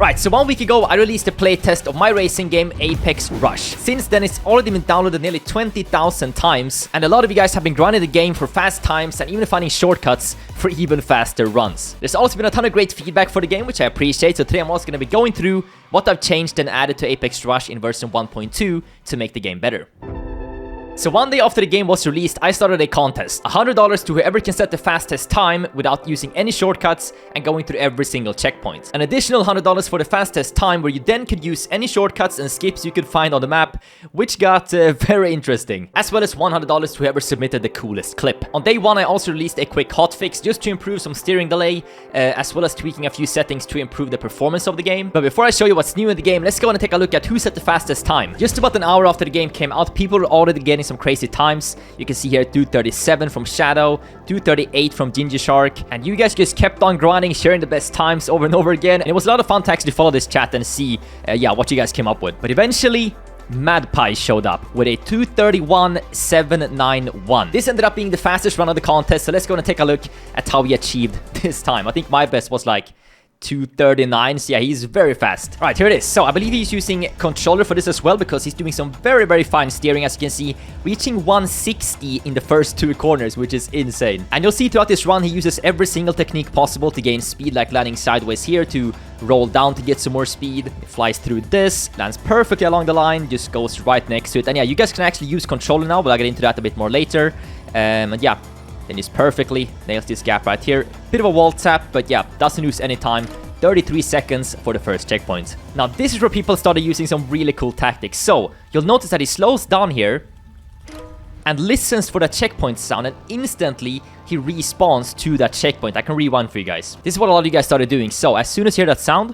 Right, so 1 week ago, I released a playtest of my racing game, Apex Rush. Since then, it's already been downloaded nearly 20,000 times, and a lot of you guys have been grinding the game for fast times and even finding shortcuts for even faster runs. There's also been a ton of great feedback for the game, which I appreciate, so today I'm also going to be going through what I've changed and added to Apex Rush in version 1.2 to make the game better. So 1 day after the game was released, I started a contest. $100 to whoever can set the fastest time without using any shortcuts and going through every single checkpoint. An additional $100 for the fastest time where you then could use any shortcuts and skips you could find on the map, which got very interesting. As well as $100 to whoever submitted the coolest clip. On day 1, I also released a quick hotfix just to improve some steering delay, as well as tweaking a few settings to improve the performance of the game. But before I show you what's new in the game, let's go and take a look at who set the fastest time. Just about an hour after the game came out, people were already getting some crazy times. You can see here 2:37 from Shadow, 2:38 from Ginger Shark, and you guys just kept on grinding, sharing the best times over and over again, and it was a lot of fun to actually follow this chat and see what you guys came up with. But eventually MadPie showed up with a 2:31.791. This ended up being the fastest run of the contest, so let's go and take a look at how he achieved this time. I think my best was like 2:39, so yeah, he's very fast. All right, here it is. So I believe he's using controller for this as well, because he's doing some very, very fine steering, as you can see, reaching 160 in the first 2 corners, which is insane. And you'll see throughout this run, he uses every single technique possible to gain speed, like landing sideways here to roll down to get some more speed. It flies through this, lands perfectly along the line, just goes right next to it. And yeah, you guys can actually use controller now, but I'll get into that a bit more later. And yeah, then just perfectly nails this gap right here. Bit of a wall tap, but yeah, doesn't lose any time. 33 seconds for the first checkpoint. Now, this is where people started using some really cool tactics. So, you'll notice that he slows down here and listens for that checkpoint sound, and instantly he respawns to that checkpoint. I can rewind for you guys. This is what a lot of you guys started doing. So, as soon as you hear that sound,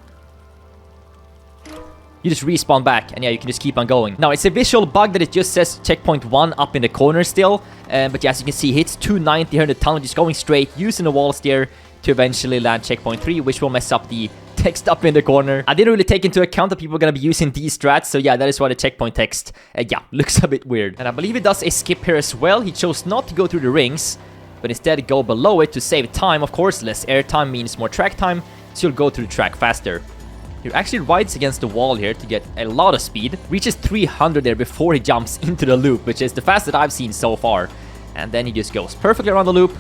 you just respawn back, and yeah, you can just keep on going. Now, it's a visual bug that it just says checkpoint 1 up in the corner still, but yeah, as you can see, he hits 290 here in the tunnel, just going straight, using the wall steer to eventually land checkpoint 3, which will mess up the text up in the corner. I didn't really take into account that people are going to be using these strats, so yeah, that is why the checkpoint text, looks a bit weird. And I believe it does a skip here as well. He chose not to go through the rings, but instead go below it to save time. Of course, less air time means more track time, so you'll go through the track faster. He actually rides against the wall here to get a lot of speed. Reaches 300 there before he jumps into the loop, which is the fastest I've seen so far. And then he just goes perfectly around the loop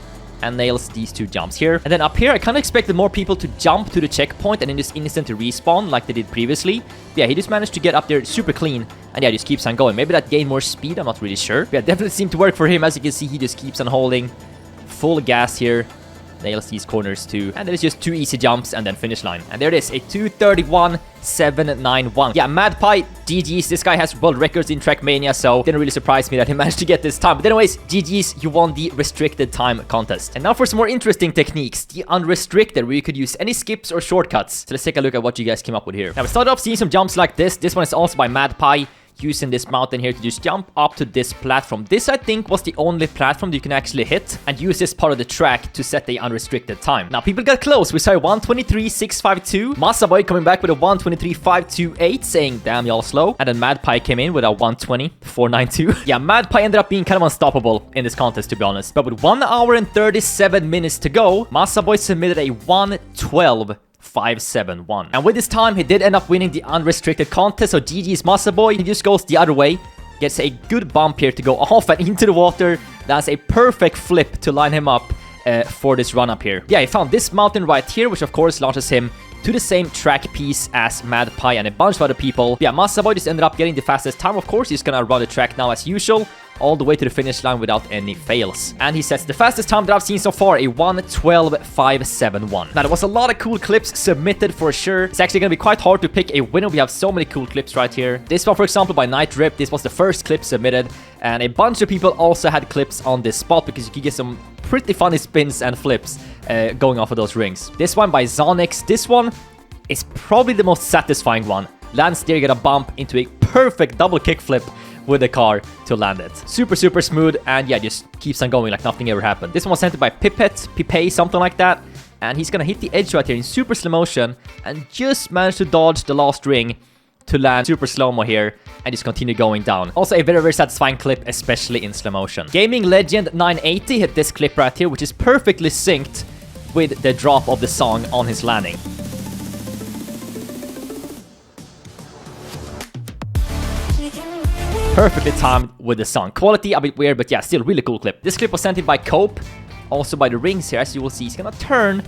and nails these 2 jumps here. And then up here, I kind of expected more people to jump to the checkpoint and then just instantly respawn like they did previously. But yeah, he just managed to get up there super clean. And yeah, just keeps on going. Maybe that gained more speed, I'm not really sure. But yeah, definitely seemed to work for him. As you can see, he just keeps on holding full gas here. Nails these corners too. And then it's just 2 easy jumps and then finish line. And there it is, a 2:31.791. Yeah, MadPie, GG's. This guy has world records in Trackmania, so didn't really surprise me that he managed to get this time. But anyways, GG's, you won the restricted time contest. And now for some more interesting techniques, the unrestricted, where you could use any skips or shortcuts. So let's take a look at what you guys came up with here. Now, we started off seeing some jumps like this. This one is also by MadPie, using this mountain here to just jump up to this platform. This, I think, was the only platform that you can actually hit, and use this part of the track to set the unrestricted time. Now, people got close. We saw a 1:23.652. Masaboy coming back with a 1:23.528, saying, damn, y'all slow. And then MadPie came in with a 1:20.492. Yeah, MadPie ended up being kind of unstoppable in this contest, to be honest. But with 1 hour and 37 minutes to go, Masaboy submitted a 1:12.571. And with this time, he did end up winning the unrestricted contest, so GG's Masaboy. He just goes the other way, gets a good bump here to go off and into the water. That's a perfect flip to line him up for this run up here. Yeah, he found this mountain right here, which of course launches him to the same track piece as MadPie and a bunch of other people. Yeah, Masaboy just ended up getting the fastest time. Of course, he's gonna run the track now as usual, all the way to the finish line without any fails. And he sets the fastest time that I've seen so far, a 1:12.571. Now, there was a lot of cool clips submitted for sure. It's actually gonna be quite hard to pick a winner. We have so many cool clips right here. This one, for example, by Night Rip. This was the first clip submitted, and a bunch of people also had clips on this spot, because you could get some pretty funny spins and flips going off of those rings. This one by Zonix. This one is probably the most satisfying one. Lands there, get a bump into a perfect double kickflip with the car to land it. Super, super smooth, and yeah, just keeps on going like nothing ever happened. This one was sent by Pipe, something like that, and he's gonna hit the edge right here in super slow motion and just managed to dodge the last ring to land super slow-mo here and just continue going down. Also a very, very satisfying clip, especially in slow motion. Gaming Legend 980 hit this clip right here, which is perfectly synced with the drop of the song on his landing. perfectly timed with the sun. Quality a bit weird, but yeah, still really cool clip. This clip was sent in by Cope, also by the rings here. As you will see, he's gonna turn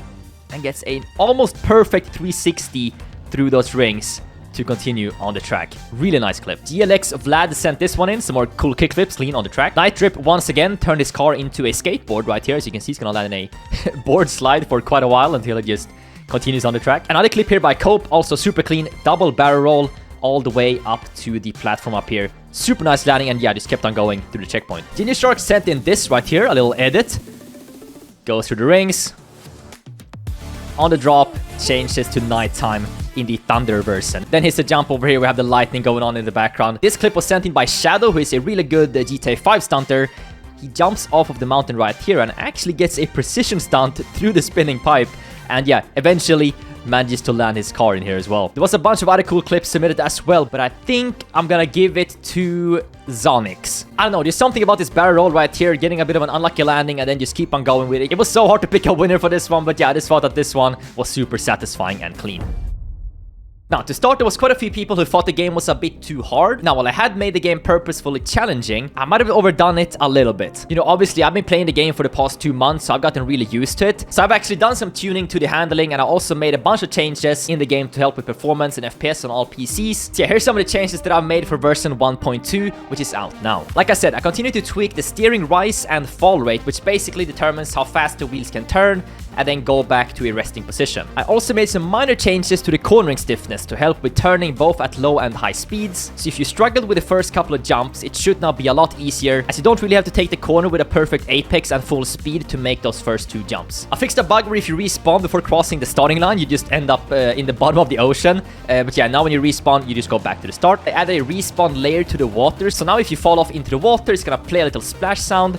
and gets an almost perfect 360 through those rings to continue on the track. Really nice clip. GLX Vlad sent this one in. Some more cool kick flips, clean on the track. Night Drip once again turned his car into a skateboard right here. As you can see, he's gonna land in a board slide for quite a while until it just continues on the track. Another clip here by Cope, also super clean. Double barrel roll all the way up to the platform up here. Super nice landing, and yeah, just kept on going through the checkpoint. Ginger Shark sent in this right here, a little edit. Goes through the rings. On the drop, changes to nighttime in the Thunder version. Then here's the jump over here. We have the lightning going on in the background. This clip was sent in by Shadow, who is a really good GTA 5 stunter. He jumps off of the mountain right here and actually gets a precision stunt through the spinning pipe. And yeah, eventually manages to land his car in here as well. There was a bunch of other cool clips submitted as well, but I think I'm gonna give it to Zonix. I don't know, there's something about this barrel roll right here, getting a bit of an unlucky landing and then just keep on going with it. It was so hard to pick a winner for this one, but yeah, I just thought that this one was super satisfying and clean. Now, to start, there was quite a few people who thought the game was a bit too hard. Now, while I had made the game purposefully challenging, I might have overdone it a little bit. You know, obviously, I've been playing the game for the past 2 months, so I've gotten really used to it. So I've actually done some tuning to the handling, and I also made a bunch of changes in the game to help with performance and FPS on all PCs. So yeah, here's some of the changes that I've made for version 1.2, which is out now. Like I said, I continue to tweak the steering rise and fall rate, which basically determines how fast the wheels can turn, and then go back to a resting position. I also made some minor changes to the cornering stiffness to help with turning both at low and high speeds. So if you struggled with the first couple of jumps, it should now be a lot easier, as you don't really have to take the corner with a perfect apex and full speed to make those first 2 jumps. I fixed a bug where if you respawn before crossing the starting line, you just end up in the bottom of the ocean. But yeah, now when you respawn, you just go back to the start. I added a respawn layer to the water, so now if you fall off into the water, it's gonna play a little splash sound,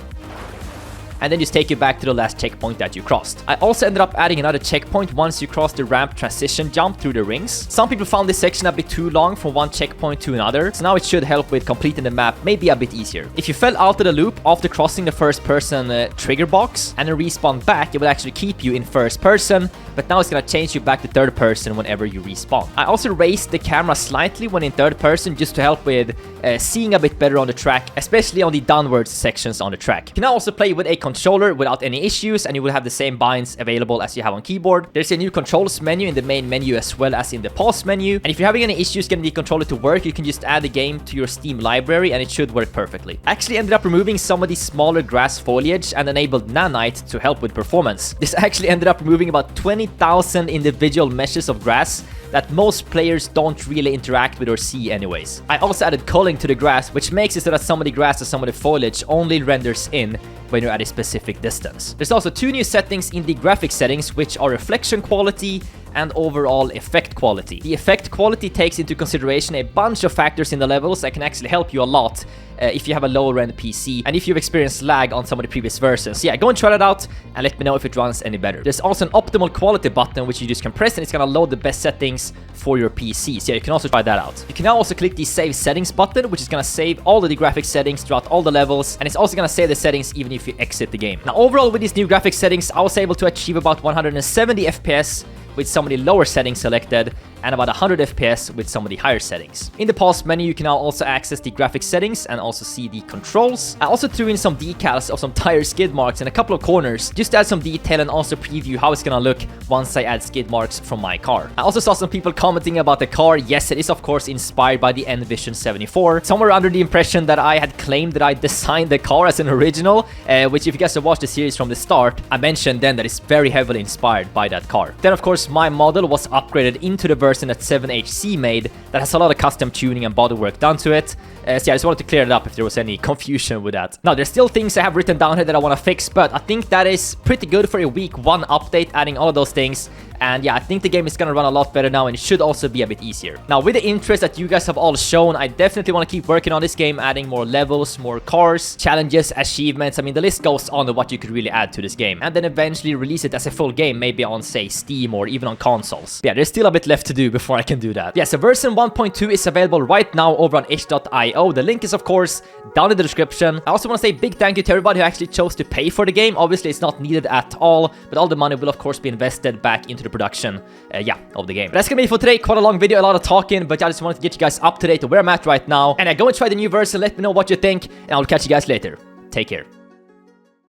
and then just take you back to the last checkpoint that you crossed. I also ended up adding another checkpoint once you cross the ramp transition jump through the rings. Some people found this section a bit too long from one checkpoint to another, so now it should help with completing the map maybe a bit easier. If you fell out of the loop after crossing the first person trigger box and then respawn back, it will actually keep you in first person, but now it's gonna change you back to third person whenever you respawn. I also raised the camera slightly when in third person just to help with seeing a bit better on the track, especially on the downwards sections on the track. You can now also play with a controller without any issues, and you will have the same binds available as you have on keyboard. There's a new controls menu in the main menu as well as in the pause menu, and if you're having any issues getting the controller to work, you can just add the game to your Steam library and it should work perfectly. I actually ended up removing some of the smaller grass foliage and enabled nanite to help with performance. This actually ended up removing about 20,000 individual meshes of grass that most players don't really interact with or see anyways. I also added culling to the grass, which makes it so that some of the grass or some of the foliage only renders in when you're at a specific distance. There's also 2 new settings in the graphic settings, which are reflection quality and overall effect quality. The effect quality takes into consideration a bunch of factors in the levels that can actually help you a lot if you have a lower end PC and if you've experienced lag on some of the previous versions. Yeah, go and try that out and let me know if it runs any better. There's also an optimal quality button which you just can press and it's gonna load the best settings for your PC. So yeah, you can also try that out. You can now also click the save settings button, which is gonna save all of the graphic settings throughout all the levels, and it's also gonna save the settings even if you exit the game. Now overall with these new graphic settings, I was able to achieve about 170 FPS with some of the lower settings selected and about 100 FPS with some of the higher settings. In the pause menu, you can now also access the graphic settings and also see the controls. I also threw in some decals of some tire skid marks in a couple of corners, just to add some detail and also preview how it's gonna look once I add skid marks from my car. I also saw some people commenting about the car. Yes, it is of course inspired by the Envision 74. Some were under the impression that I had claimed that I designed the car as an original, which if you guys have watched the series from the start, I mentioned then that it's very heavily inspired by that car. Then of course my model was upgraded into the version that 7HC made that has a lot of custom tuning and bodywork done to it. So yeah, I just wanted to clear it up if there was any confusion with that. Now, there's still things I have written down here that I want to fix, but I think that is pretty good for a week 1 update, adding all of those things. And yeah, I think the game is gonna run a lot better now and it should also be a bit easier. Now, with the interest that you guys have all shown, I definitely want to keep working on this game, adding more levels, more cars, challenges, achievements. I mean, the list goes on of what you could really add to this game. And then eventually release it as a full game, maybe on, say, Steam or even on consoles. But yeah, there's still a bit left to do before I can do that. Yeah, so version 1.2 is available right now over on itch.io. The link is, of course, down in the description. I also want to say big thank you to everybody who actually chose to pay for the game. Obviously, it's not needed at all, but all the money will, of course, be invested back into the production, of the game. But that's gonna be it for today. Quite a long video, a lot of talking, but I just wanted to get you guys up to date on where I'm at right now. And go and try the new version, let me know what you think, and I'll catch you guys later. Take care.